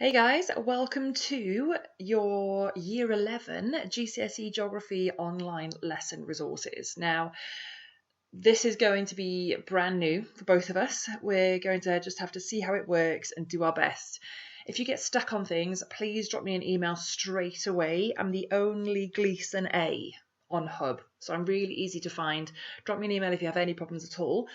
Hey guys, welcome to your Year 11 GCSE Geography online lesson resources. Now, this is going to be brand new for both of us. We're going to just have to see how it works and do our best. If you get stuck on things, please drop me an email straight away. I'm the only Gleason A on Hub, so I'm really easy to find. Drop me an email if you have any problems at all.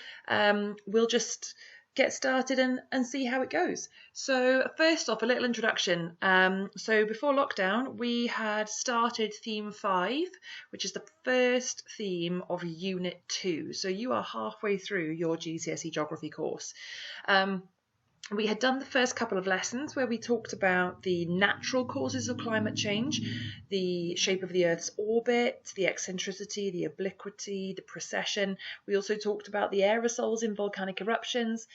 We'll just get started and see how it goes. So first off, a little introduction. So before lockdown, we had started theme 5, which is the first theme of Unit 2. So you are halfway through your GCSE Geography course. We had done the first couple of lessons where we talked about the natural causes of climate change, the shape of the Earth's orbit, the eccentricity, the obliquity, the precession. We also talked about the aerosols in volcanic eruptions.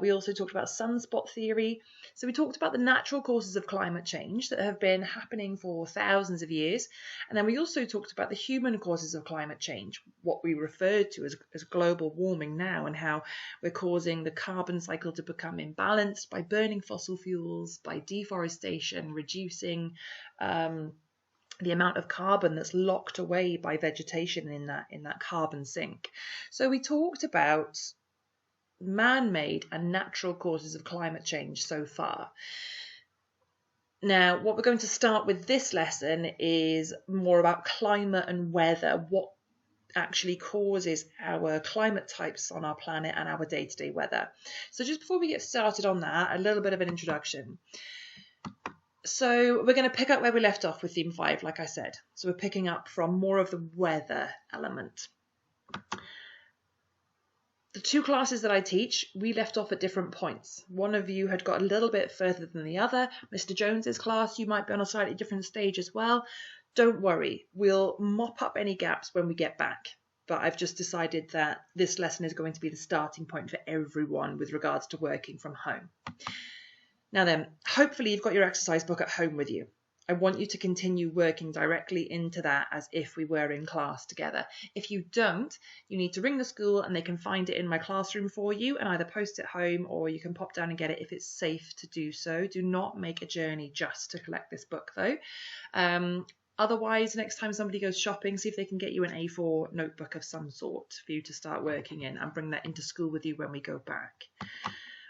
We also talked about sunspot theory. So we talked about the natural causes of climate change that have been happening for thousands of years. And then we also talked about the human causes of climate change, what we refer to as global warming now, and how we're causing the carbon cycle to become imbalanced by burning fossil fuels, by deforestation, reducing the amount of carbon that's locked away by vegetation in that carbon sink. So we talked about man-made and natural causes of climate change so far. Now, what we're going to start with this lesson is more about climate and weather, what actually causes our climate types on our planet and our day-to-day weather. So just before we get started on that, a little bit of an introduction. So we're going to pick up where we left off with theme 5, like I said. So we're picking up from more of the weather element. The two classes that I teach, we left off at different points. One of you had got a little bit further than the other. Mr. Jones's class, you might be on a slightly different stage as well. Don't worry, we'll mop up any gaps when we get back. But I've just decided that this lesson is going to be the starting point for everyone with regards to working from home. Now then, hopefully you've got your exercise book at home with you. I want you to continue working directly into that as if we were in class together. If you don't, you need to ring the school and they can find it in my classroom for you and either post it home or you can pop down and get it if it's safe to do so. Do not make a journey just to collect this book though. Otherwise, next time somebody goes shopping, see if they can get you an A4 notebook of some sort for you to start working in and bring that into school with you when we go back.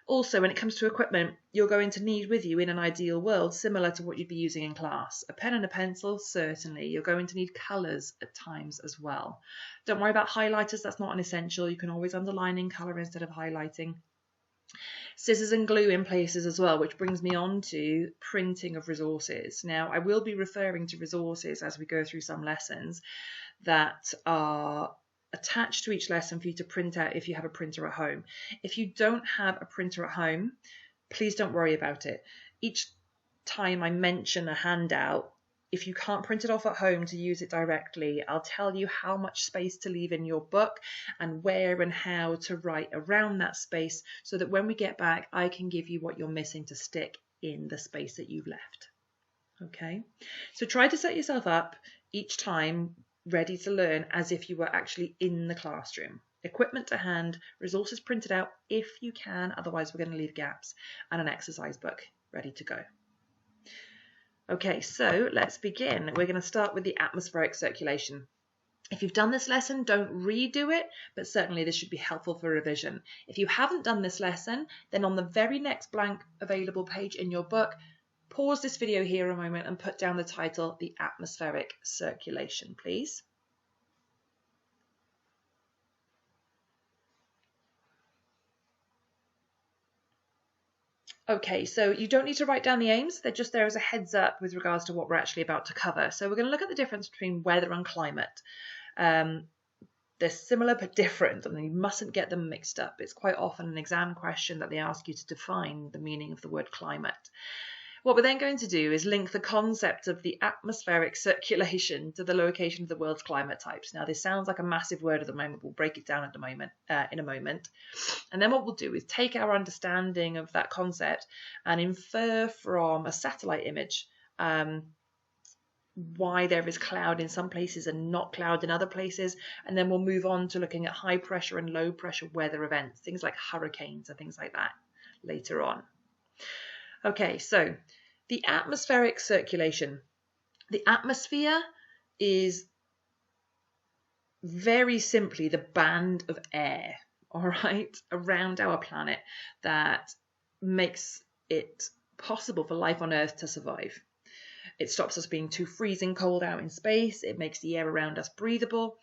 Also, when it comes to equipment, you're going to need with you in an ideal world, similar to what you'd be using in class. A pen and a pencil, certainly. You're going to need colours at times as well. Don't worry about highlighters, that's not an essential. You can always underline in colour instead of highlighting. Scissors and glue in places as well, which brings me on to printing of resources. Now, I will be referring to resources as we go through some lessons that are attached to each lesson for you to print out if you have a printer at home. If you don't have a printer at home, please don't worry about it. Each time I mention a handout, if you can't print it off at home to use it directly, I'll tell you how much space to leave in your book and where and how to write around that space so that when we get back, I can give you what you're missing to stick in the space that you've left. Okay, so try to set yourself up each time ready to learn as if you were actually in the classroom. Equipment to hand, resources printed out if you can, otherwise we're going to leave gaps, and an exercise book ready to go. Okay, so let's begin. We're going to start with the atmospheric circulation. If you've done this lesson, don't redo it, but certainly this should be helpful for revision. If you haven't done this lesson, then on the very next blank available page in your book, pause this video here a moment and put down the title, The Atmospheric Circulation, please. Okay, so you don't need to write down the aims, they're just there as a heads up with regards to what we're actually about to cover. So we're going to look at the difference between weather and climate. They're similar but different, and you mustn't get them mixed up. It's quite often an exam question that they ask you to define the meaning of the word climate. What we're then going to do is link the concept of the atmospheric circulation to the location of the world's climate types. Now, this sounds like a massive word at the moment. We'll break it down in a moment. And then what we'll do is take our understanding of that concept and infer from a satellite image why there is cloud in some places and not cloud in other places. And then we'll move on to looking at high pressure and low pressure weather events, things like hurricanes and things like that later on. Okay, so the atmospheric circulation. The atmosphere is very simply the band of air, all right, around our planet that makes it possible for life on Earth to survive. It stops us being too freezing cold out in space. It makes the air around us breathable.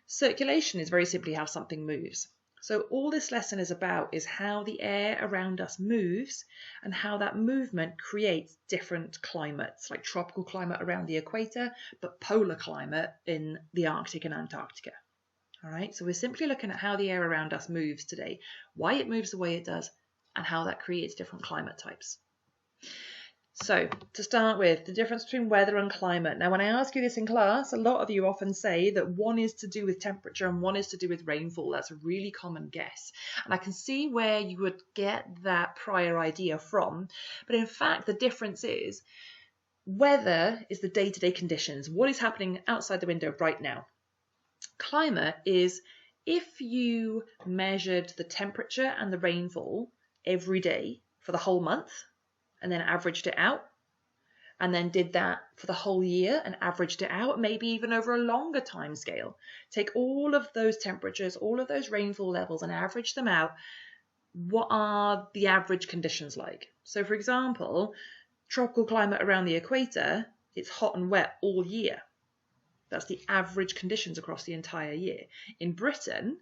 Circulation is very simply how something moves. So all this lesson is about is how the air around us moves and how that movement creates different climates, like tropical climate around the equator, but polar climate in the Arctic and Antarctica. All right, so we're simply looking at how the air around us moves today, why it moves the way it does, and how that creates different climate types. So, to start with, the difference between weather and climate. Now, when I ask you this in class, a lot of you often say that one is to do with temperature and one is to do with rainfall. That's a really common guess. And I can see where you would get that prior idea from. But in fact, the difference is weather is the day-to-day conditions. What is happening outside the window right now? Climate is if you measured the temperature and the rainfall every day for the whole month, and then averaged it out, and then did that for the whole year and averaged it out, maybe even over a longer time scale. Take all of those temperatures, all of those rainfall levels, and average them out. What are the average conditions like? So, for example, tropical climate around the equator, it's hot and wet all year. That's the average conditions across the entire year. In Britain,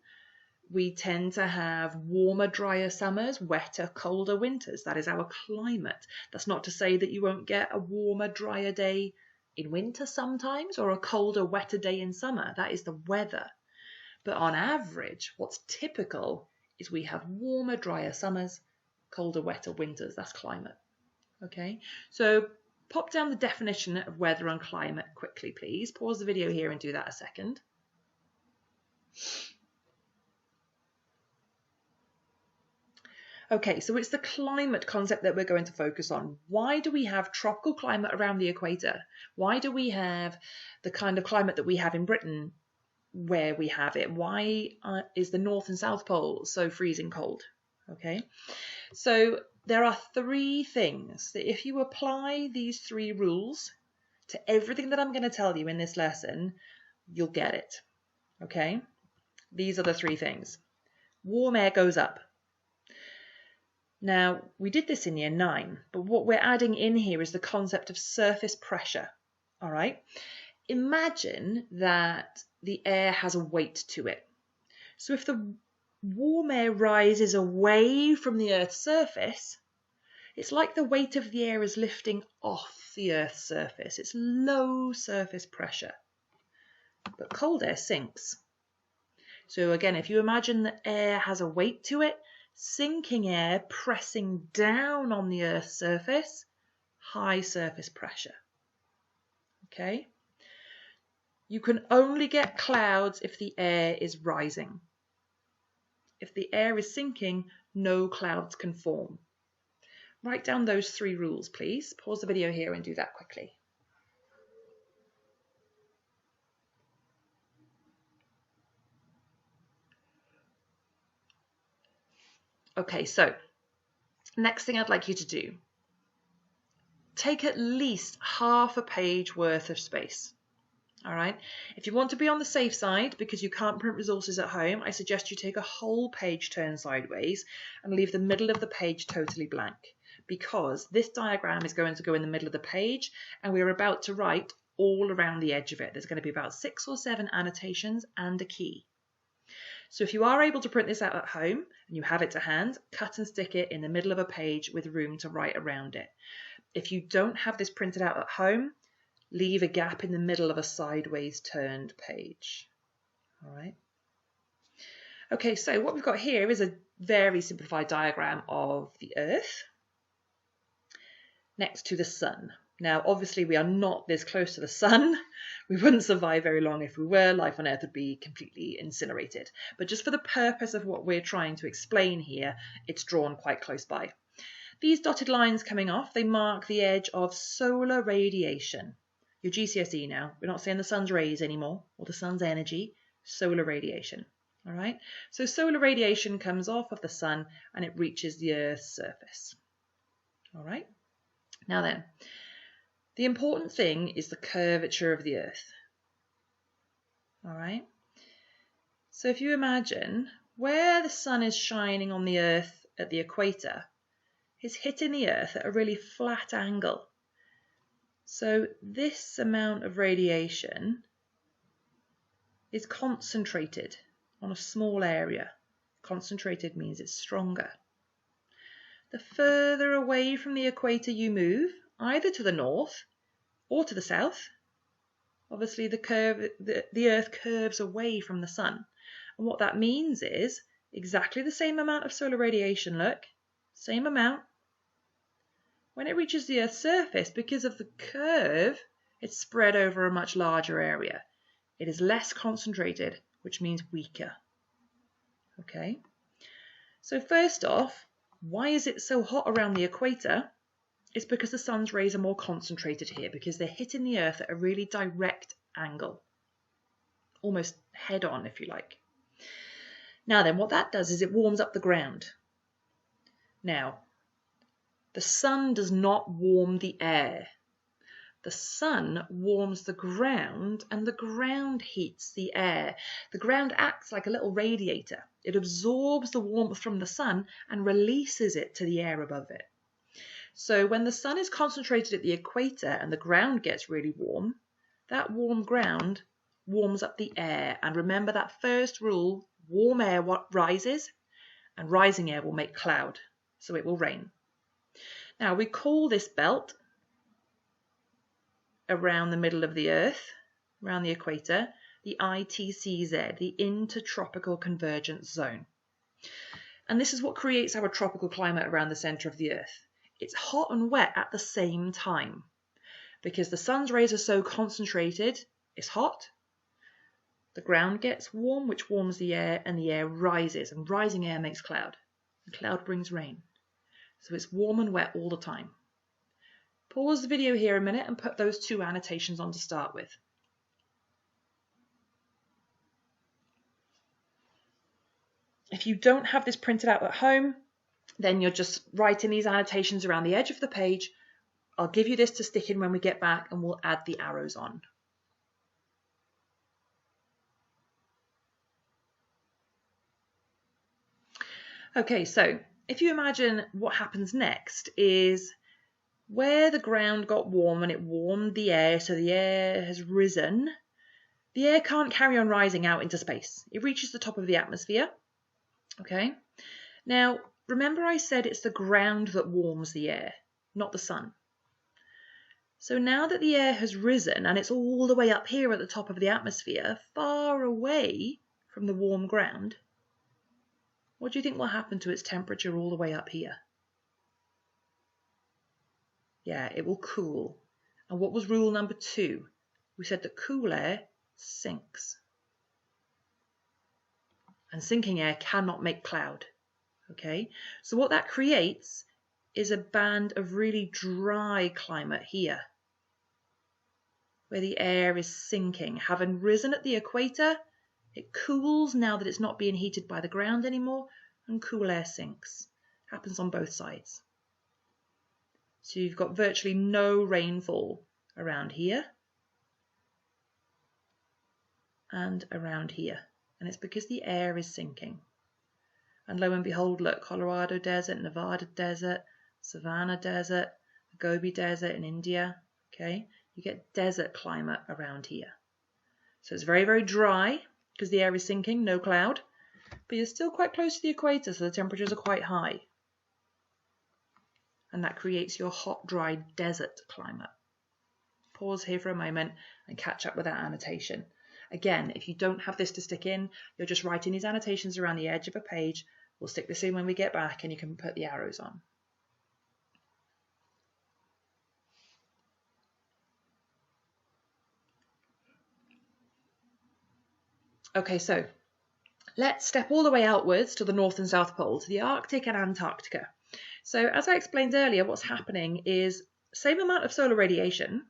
we tend to have warmer, drier summers, wetter, colder winters. That is our climate. That's not to say that you won't get a warmer, drier day in winter sometimes, or a colder, wetter day in summer. That is the weather. But on average, what's typical is we have warmer, drier summers, colder, wetter winters. That's climate. Okay, so pop down the definition of weather and climate quickly, please. Pause the video here and do that a second. Okay, so it's the climate concept that we're going to focus on. Why do we have tropical climate around the equator? Why do we have the kind of climate that we have in Britain where we have it? Why is the North and South Pole so freezing cold? Okay, so there are three things that if you apply these three rules to everything that I'm going to tell you in this lesson, you'll get it. Okay, these are the three things. Warm air goes up. Now, we did this in year 9, but what we're adding in here is the concept of surface pressure, all right? Imagine that the air has a weight to it. So if the warm air rises away from the Earth's surface, it's like the weight of the air is lifting off the Earth's surface. It's low surface pressure. But cold air sinks. So again, if you imagine the air has a weight to it, sinking air pressing down on the Earth's surface, high surface pressure. Okay? You can only get clouds if the air is rising. If the air is sinking, no clouds can form. Write down those three rules, please. Pause the video here and do that quickly. Okay, so next thing I'd like you to do, take at least half a page worth of space. All right. If you want to be on the safe side because you can't print resources at home, I suggest you take a whole page turned sideways and leave the middle of the page totally blank, because this diagram is going to go in the middle of the page and we're about to write all around the edge of it. There's going to be about 6 or 7 annotations and a key. So if you are able to print this out at home and you have it to hand, cut and stick it in the middle of a page with room to write around it. If you don't have this printed out at home, leave a gap in the middle of a sideways turned page. All right. Okay, so what we've got here is a very simplified diagram of the Earth next to the sun. Now, obviously, we are not this close to the sun. We wouldn't survive very long if we were. Life on Earth would be completely incinerated. But just for the purpose of what we're trying to explain here, it's drawn quite close by. These dotted lines coming off, they mark the edge of solar radiation. Your GCSE now. We're not saying the sun's rays anymore, or the sun's energy, solar radiation. All right? So solar radiation comes off of the sun and it reaches the Earth's surface. All right? Now then, the important thing is the curvature of the Earth. All right? So if you imagine where the sun is shining on the Earth at the equator, it's hitting the Earth at a really flat angle. So this amount of radiation is concentrated on a small area. Concentrated means it's stronger. The further away from the equator you move, either to the north or to the south, obviously the Earth curves away from the sun. And what that means is exactly the same amount of solar radiation, look, same amount. When it reaches the Earth's surface, because of the curve, it's spread over a much larger area. It is less concentrated, which means weaker. Okay? So first off, why is it so hot around the equator? It's because the sun's rays are more concentrated here, because they're hitting the Earth at a really direct angle. Almost head on, if you like. Now then, what that does is it warms up the ground. Now, the sun does not warm the air. The sun warms the ground, and the ground heats the air. The ground acts like a little radiator. It absorbs the warmth from the sun and releases it to the air above it. So when the sun is concentrated at the equator and the ground gets really warm, that warm ground warms up the air. And remember that first rule, warm air rises, and rising air will make cloud, so it will rain. Now we call this belt around the middle of the Earth, around the equator, the ITCZ, the Intertropical Convergence Zone. And this is what creates our tropical climate around the centre of the Earth. It's hot and wet at the same time. Because the sun's rays are so concentrated, it's hot. The ground gets warm, which warms the air, and the air rises, and rising air makes cloud. And cloud brings rain. So it's warm and wet all the time. Pause the video here a minute and put those two annotations on to start with. If you don't have this printed out at home, then you're just writing these annotations around the edge of the page. I'll give you this to stick in when we get back, and we'll add the arrows on. Okay, so if you imagine what happens next is where the ground got warm and it warmed the air, so the air has risen, the air can't carry on rising out into space. It reaches the top of the atmosphere. Okay, now remember I said it's the ground that warms the air, not the sun. So now that the air has risen and it's all the way up here at the top of the atmosphere, far away from the warm ground, what do you think will happen to its temperature all the way up here? Yeah, it will cool. And what was rule number 2? We said that cool air sinks. And sinking air cannot make cloud. Okay, so what that creates is a band of really dry climate here, where the air is sinking. Having risen at the equator, it cools now that it's not being heated by the ground anymore, and cool air sinks. Happens on both sides. So you've got virtually no rainfall around here and around here. And it's because the air is sinking. And lo and behold, look, Colorado Desert, Nevada Desert, Savannah Desert, the Gobi Desert in India. Okay, you get desert climate around here. So it's very, very dry because the air is sinking, no cloud. But you're still quite close to the equator, so the temperatures are quite high. And that creates your hot, dry desert climate. Pause here for a moment and catch up with that annotation. Again, if you don't have this to stick in, you're just writing these annotations around the edge of a page. We'll stick this in when we get back and you can put the arrows on. Okay, so let's step all the way outwards to the North and South Pole, to the Arctic and Antarctica. So as I explained earlier, what's happening is the same amount of solar radiation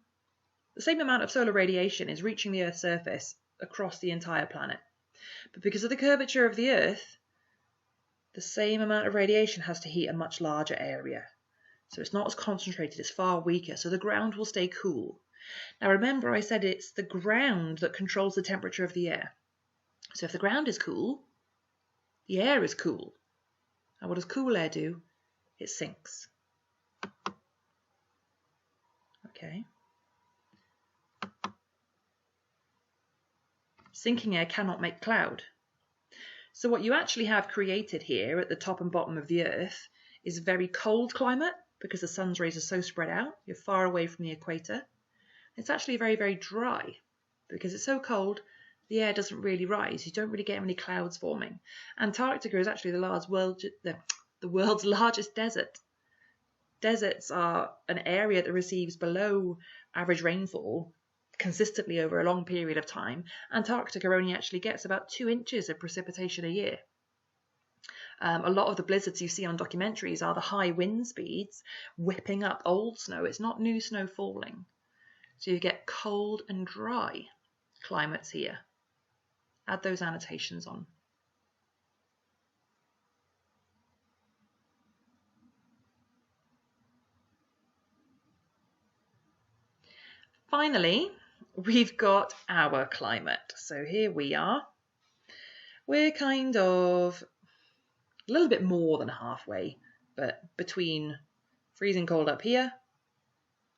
is reaching the Earth's surface across the entire planet. But because of the curvature of the Earth, the same amount of radiation has to heat a much larger area. So it's not as concentrated, it's far weaker, so the ground will stay cool. Now remember I said it's the ground that controls the temperature of the air. So if the ground is cool, the air is cool. And what does cool air do? It sinks. Okay. Sinking air cannot make cloud. So what you actually have created here at the top and bottom of the Earth is a very cold climate because the sun's rays are so spread out. You're far away from the equator. It's actually very, very dry because it's so cold, the air doesn't really rise. You don't really get many clouds forming. Antarctica is actually the world's largest desert. Deserts are an area that receives below average rainfall consistently over a long period of time. Antarctica only actually gets about 2 inches of precipitation a year. A lot of the blizzards you see on documentaries are the high wind speeds whipping up old snow. It's not new snow falling. So you get cold and dry climates here. Add those annotations on. Finally, we've got our climate. So here we are. We're kind of a little bit more than halfway, but between freezing cold up here,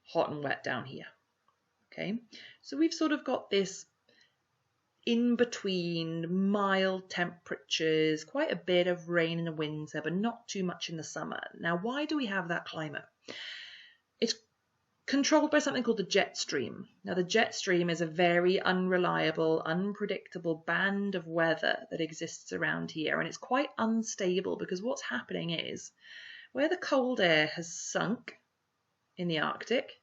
hot and wet down here. Okay, so we've sort of got this in between mild temperatures, quite a bit of rain in the winter, but not too much in the summer. Now, why do we have that climate? It's controlled by something called the jet stream. Now, the jet stream is a very unreliable, unpredictable band of weather that exists around here, and it's quite unstable because what's happening is where the cold air has sunk in the Arctic,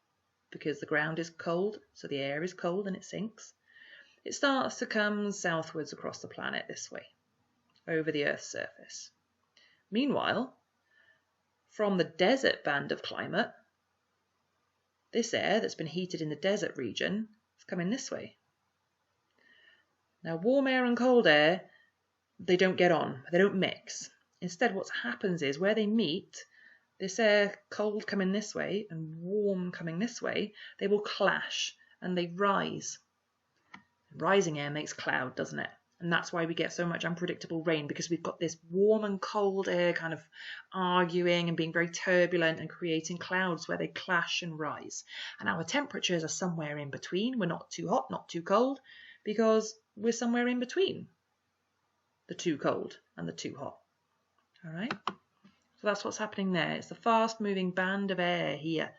because the ground is cold, so the air is cold and it sinks, it starts to come southwards across the planet this way, over the Earth's surface. Meanwhile, from the desert band of climate, this air that's been heated in the desert region is coming this way. Now, warm air and cold air, they don't get on, they don't mix. Instead, what happens is where they meet, this air, cold coming this way and warm coming this way, they will clash and they rise. Rising air makes cloud, doesn't it? And that's why we get so much unpredictable rain, because we've got this warm and cold air kind of arguing and being very turbulent and creating clouds where they clash and rise. And our temperatures are somewhere in between. We're not too hot, not too cold, because we're somewhere in between the too cold and the too hot. All right? So that's what's happening there. It's the fast-moving band of air here,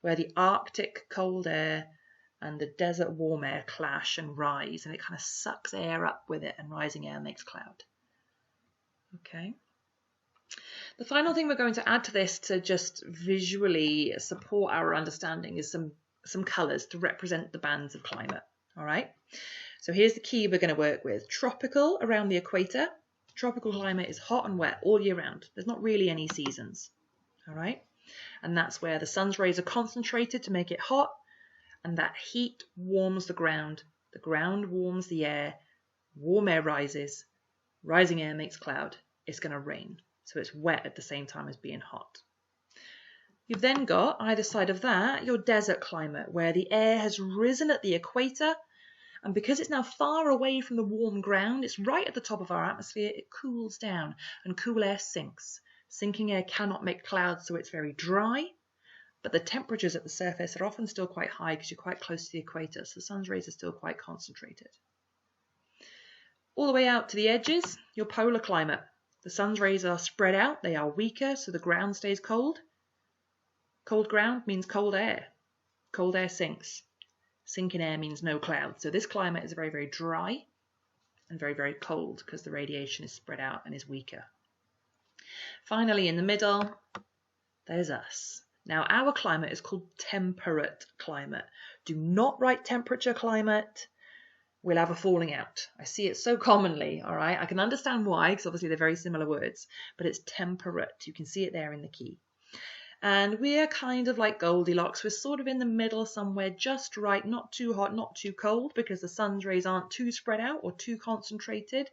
where the Arctic cold air and the desert warm air clash and rise, and it kind of sucks air up with it, and rising air makes cloud. Okay. The final thing we're going to add to this to just visually support our understanding is some colours to represent the bands of climate. All right. So here's the key we're going to work with. Tropical around the equator. Tropical climate is hot and wet all year round. There's not really any seasons. All right. And that's where the sun's rays are concentrated to make it hot. And that heat warms the ground warms the air, warm air rises, rising air makes cloud, it's going to rain. So it's wet at the same time as being hot. You've then got, either side of that, your desert climate, where the air has risen at the equator, and because it's now far away from the warm ground, it's right at the top of our atmosphere, it cools down, and cool air sinks. Sinking air cannot make clouds, so it's very dry. But the temperatures at the surface are often still quite high because you're quite close to the equator, so the sun's rays are still quite concentrated. All the way out to the edges, your polar climate. The sun's rays are spread out, they are weaker, so the ground stays cold. Cold ground means cold air. Cold air sinks. Sinking air means no clouds. So this climate is very, very dry and very, very cold because the radiation is spread out and is weaker. Finally, in the middle, there's us. Now, our climate is called temperate climate. Do not write temperature climate. We'll have a falling out. I see it so commonly, all right? I can understand why, because obviously they're very similar words, but it's temperate. You can see it there in the key. And we're kind of like Goldilocks. We're sort of in the middle somewhere, just right, not too hot, not too cold, because the sun's rays aren't too spread out or too concentrated,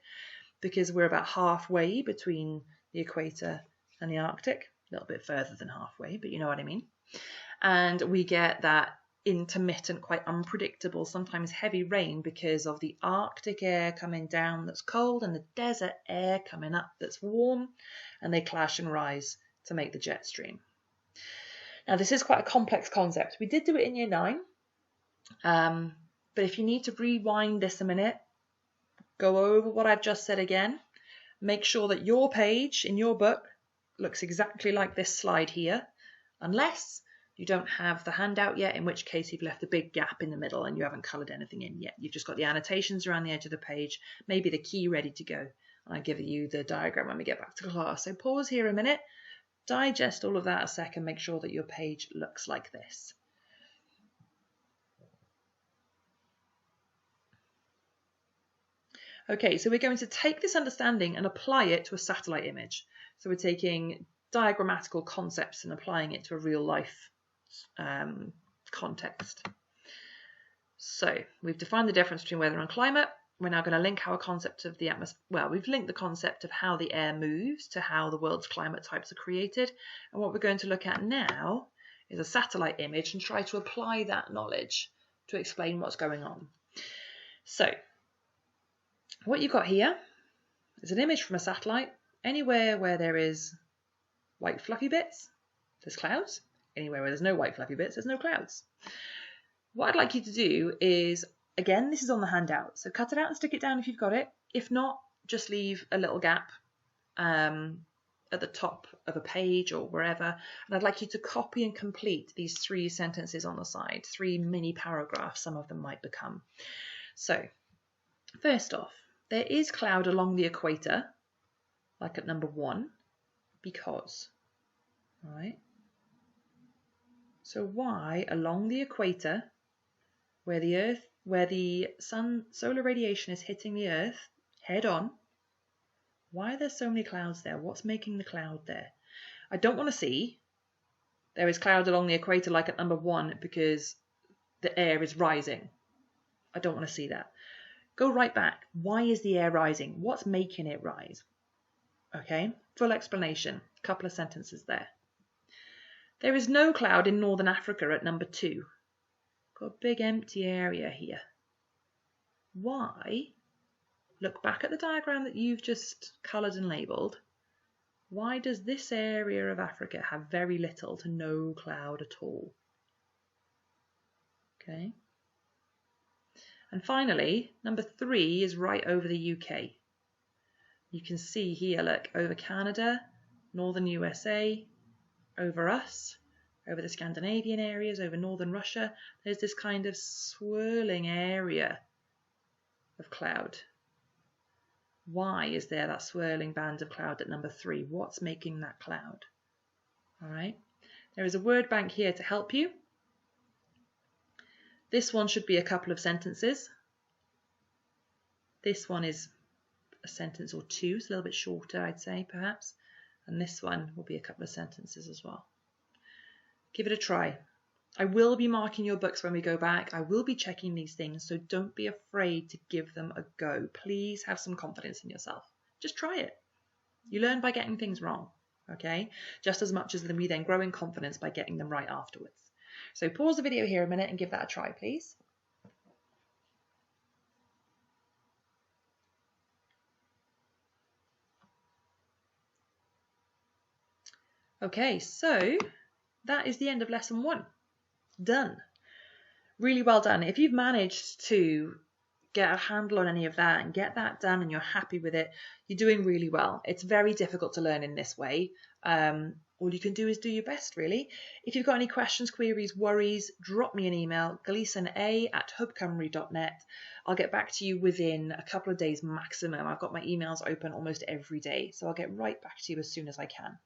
because we're about halfway between the equator and the Arctic. a little bit further than halfway, but you know what I mean. And we get that intermittent, quite unpredictable, sometimes heavy rain because of the Arctic air coming down that's cold and the desert air coming up that's warm, and they clash and rise to make the jet stream. Now, this is quite a complex concept. We did do it in year 9, but if you need to rewind this a minute, go over what I've just said again. Make sure that your page in your book looks exactly like this slide here, unless you don't have the handout yet, in which case you've left a big gap in the middle and you haven't coloured anything in yet. You've just got the annotations around the edge of the page, maybe the key ready to go. And I'll give you the diagram when we get back to class. So pause here a minute, digest all of that a second, make sure that your page looks like this. Okay, so we're going to take this understanding and apply it to a satellite image. So we're taking diagrammatical concepts and applying it to a real life context. So we've defined the difference between weather and climate. We're now going to link our concept of the atmosphere. Well, we've linked the concept of how the air moves to how the world's climate types are created. And what we're going to look at now is a satellite image and try to apply that knowledge to explain what's going on. So what you've got here is an image from a satellite. Anywhere where there is white fluffy bits, there's clouds. Anywhere where there's no white fluffy bits, there's no clouds. What I'd like you to do is, again, this is on the handout, so cut it out and stick it down if you've got it. If not, just leave a little gap at the top of a page or wherever. And I'd like you to copy and complete these 3 sentences on the side, 3 mini paragraphs, some of them might become. So, first off, there is cloud along the equator, like at number 1, because, all right? So why along the equator, where the solar radiation is hitting the Earth head on, why are there so many clouds there? What's making the cloud there? I don't want to see there is cloud along the equator like at number 1 because the air is rising. I don't want to see that. Go right back. Why is the air rising? What's making it rise? Okay, full explanation. A couple of sentences there. There is no cloud in northern Africa at number 2. Got a big empty area here. Why? Look back at the diagram that you've just coloured and labelled. Why does this area of Africa have very little to no cloud at all? Okay. And finally, number 3 is right over the UK. You can see here, look, over Canada, northern USA, over us, over the Scandinavian areas, over northern Russia, there's this kind of swirling area of cloud. Why is there that swirling band of cloud at number 3? What's making that cloud? All right. There is a word bank here to help you. This one should be a couple of sentences. This one is a sentence or 2. It's a little bit shorter, I'd say, perhaps. And this one will be a couple of sentences as well. Give it a try. I will be marking your books when we go back. I will be checking these things, so don't be afraid to give them a go. Please have some confidence in yourself. Just try it. You learn by getting things wrong, okay? Just as much as we then grow in confidence by getting them right afterwards. So pause the video here a minute and give that a try, please. Okay, so that is the end of lesson 1. Done. Really well done. If you've managed to get a handle on any of that and get that done and you're happy with it, you're doing really well. It's very difficult to learn in this way. All you can do is do your best, really. If you've got any questions, queries, worries, drop me an email, gleasona@hubcymru.net. I'll get back to you within a couple of days maximum. I've got my emails open almost every day, so I'll get right back to you as soon as I can.